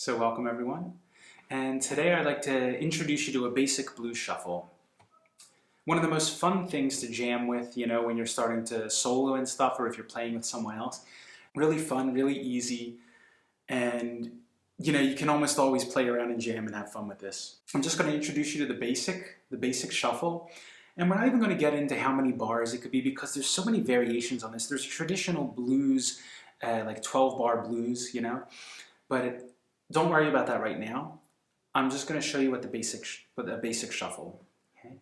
So welcome everyone, and today I'd like to introduce you to a basic blues shuffle. One of the most fun things to jam with, when you're starting to solo and stuff, or if you're playing with someone else. Really fun, really easy, and you can almost always play around and jam and have fun with this. I'm just going to introduce you to the basic shuffle, and we're not even going to get into how many bars it could be because there's so many variations on this. There's traditional blues, like 12-bar blues, but don't worry about that right now. I'm just going to show you what a basic shuffle. Okay?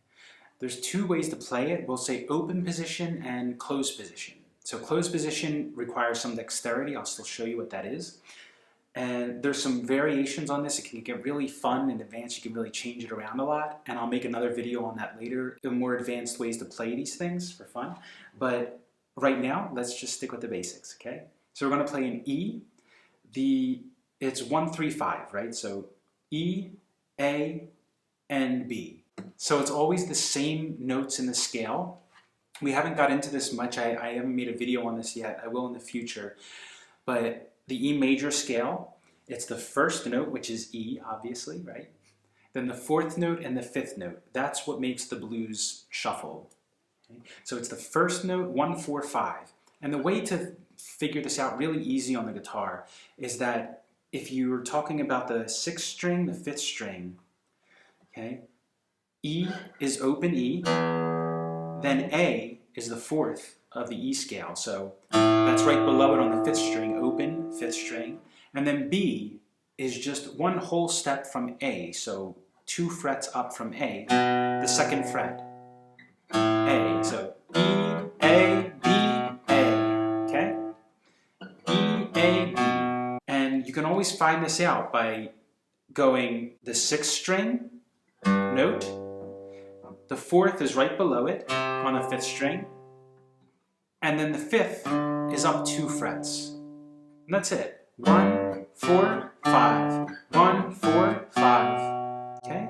There's two ways to play it. We'll say open position and closed position. So closed position requires some dexterity. I'll still show you what that is. And there's some variations on this. It can get really fun and advanced. You can really change it around a lot. And I'll make another video on that later, the more advanced ways to play these things for fun. But right now, let's just stick with the basics, okay? So we're going to play an E. It's 1, 3, 5, right? So E, A, and B. So it's always the same notes in the scale. We haven't got into this much. I haven't made a video on this yet. I will in the future. But the E major scale, it's the first note, which is E, obviously, right? Then the fourth note and the fifth note. That's what makes the blues shuffle. Okay? So it's the first note, 1, 4, 5. And the way to figure this out really easy on the guitar is that if you're talking about the 6th string, the 5th string, okay, E is open E, then A is the 4th of the E scale, so that's right below it on the 5th string, open, 5th string, and then B is just one whole step from A, so 2 frets up from A, the 2nd fret, A, so E, A, B, A, okay? E, A, B. And you can always find this out by going the 6th string note, the 4th is right below it on the 5th string, and then the 5th is up 2 frets. And that's it. 1, 4, 5. 1, 4, 5. Okay?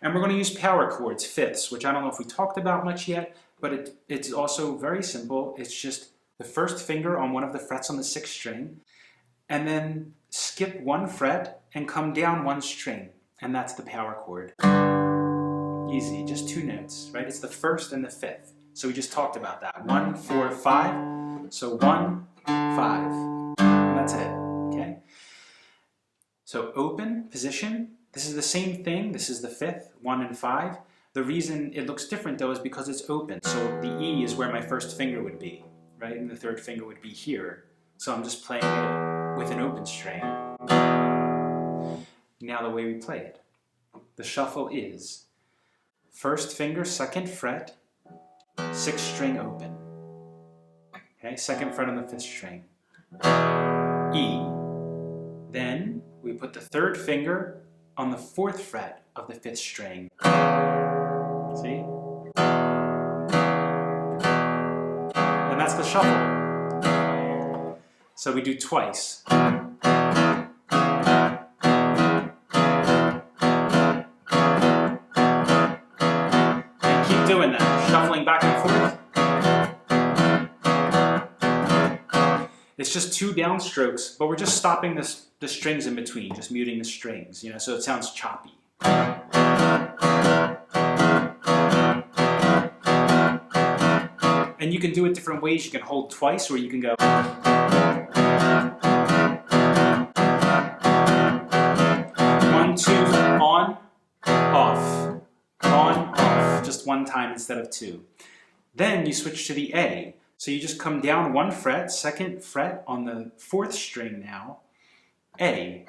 And we're going to use power chords, fifths, which I don't know if we talked about much yet, but it's also very simple. It's just the first finger on one of the frets on the 6th string, and then skip 1 fret and come down 1 string, and that's the power chord. Easy, just 2 notes, right? It's the 1st and the 5th. So we just talked about that. 1, 4, 5. So 1, 5. And that's it, okay? So open position. This is the same thing. This is the 5th, 1 and 5. The reason it looks different though is because it's open. So the E is where my first finger would be, right? And the 3rd finger would be here. So I'm just playing it with an open string. Now the way we play it. The shuffle is 1st finger, 2nd fret, 6th string open. Okay, 2nd fret on the 5th string. E. Then we put the 3rd finger on the 4th fret of the 5th string. See? And that's the shuffle. So we do twice. Doing that, shuffling back and forth. It's just 2 downstrokes, but we're just stopping the strings in between, just muting the strings, so it sounds choppy. And you can do it different ways. You can hold twice, or you can go. 1, 2, on, off, on, off. Just 1 time instead of 2. Then you switch to the A. So you just come down 1 fret, 2nd fret on the 4th string now, A.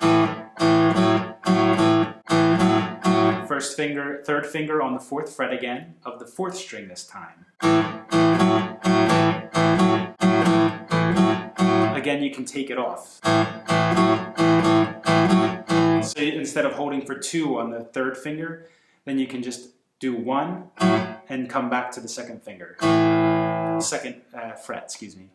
1st finger, 3rd finger on the 4th fret again of the 4th string this time. Again, you can take it off. So instead of holding for 2 on the 3rd finger, then you can just do 1 and come back to the 2nd finger. 2nd fret, excuse me.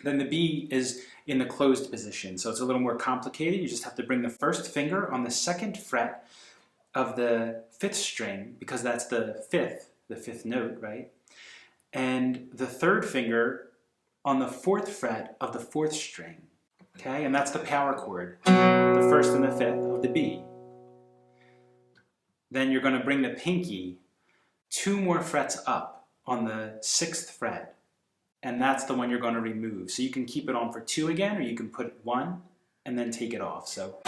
Then the B is in the closed position, so it's a little more complicated. You just have to bring the 1st finger on the 2nd fret of the 5th string, because that's the 5th note, right? and the third finger on the 4th fret of the 4th string. Okay, and that's the power chord, the 1st and the 5th of the B. Then you're going to bring the pinky 2 more frets up on the 6th fret, and that's the one you're going to remove. So you can keep it on for 2 again, or you can put 1 and then take it off. So.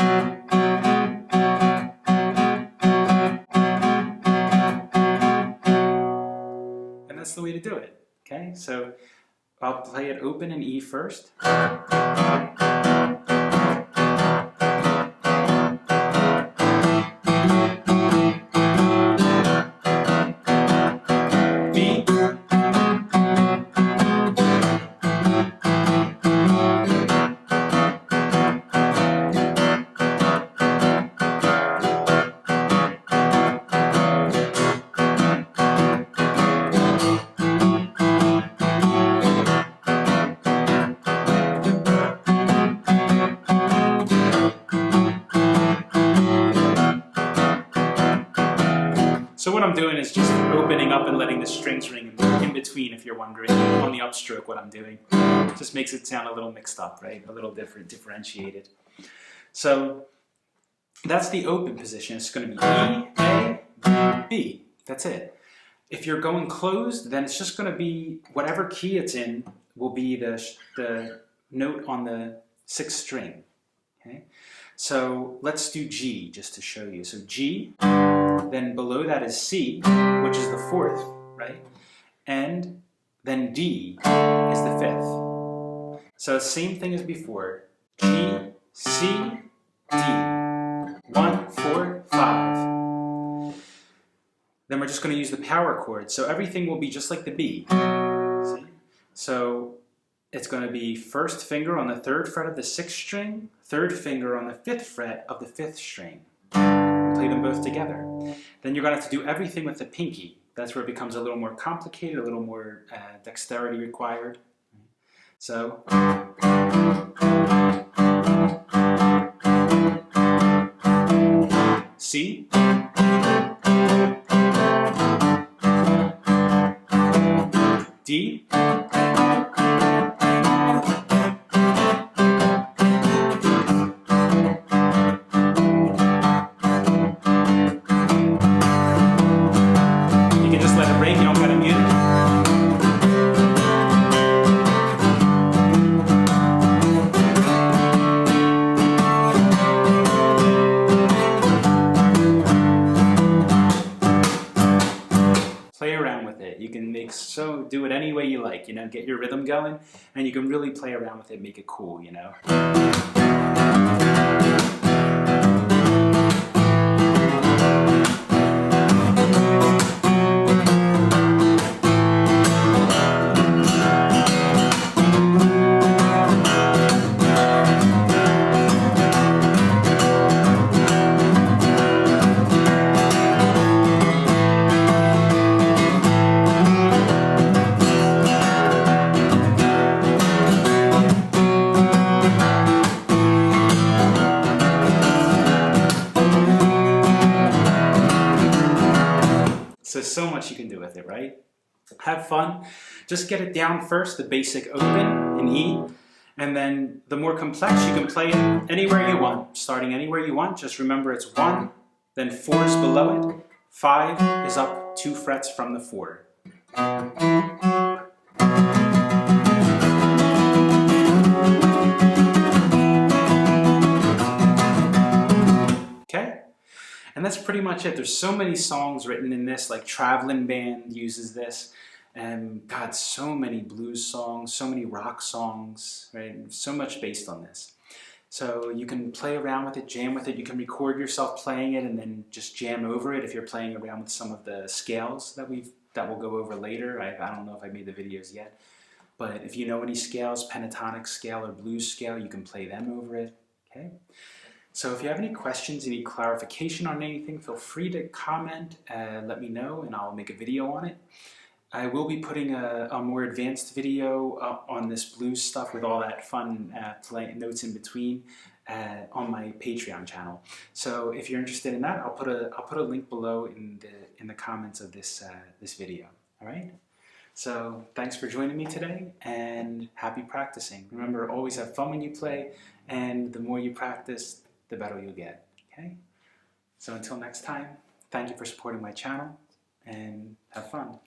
And that's the way to do it. Okay, so I'll play it open in E first. So what I'm doing is just opening up and letting the strings ring in between, if you're wondering, on the upstroke what I'm doing. It just makes it sound a little mixed up, right? A little differentiated. So that's the open position. It's going to be E, A, B. That's it. If you're going closed, then it's just going to be whatever key it's in will be the note on the 6th string. Okay? So let's do G just to show you. So G. Then below that is C, which is the 4th, right? And then D is the 5th. So same thing as before. G, C, D. 1, 4, 5. Then we're just going to use the power chord. So everything will be just like the B. See? So it's going to be 1st finger on the 3rd fret of the 6th string, 3rd finger on the 5th fret of the 5th string. Play them both together. Then you're going to have to do everything with the pinky. That's where it becomes a little more complicated, a little more dexterity required. So. C. D. Do it any way you like, you know, get your rhythm going, and you can really play around with it, make it cool, you know. So much you can do with it, right? Have fun. Just get it down first, the basic open in E, and then the more complex you can play it anywhere you want, starting anywhere you want. Just remember it's 1, then 4 is below it, 5 is up 2 frets from the 4. Okay? And that's pretty much it. There's so many songs written in this, like Traveling Band uses this, and God, so many blues songs, so many rock songs, right? So much based on this. So you can play around with it, jam with it. You can record yourself playing it and then just jam over it if you're playing around with some of the scales that we'll go over later. I don't know if I made the videos yet, but if you know any scales, pentatonic scale or blues scale, you can play them over it. Okay. So if you have any questions, any clarification on anything, feel free to comment, let me know, and I'll make a video on it. I will be putting a more advanced video on this blues stuff with all that fun notes in between on my Patreon channel. So if you're interested in that, I'll put a link below in the comments of this video. All right. So thanks for joining me today, and happy practicing. Remember, always have fun when you play, and the more you practice, the better you'll get, okay? So until next time, thank you for supporting my channel, and have fun.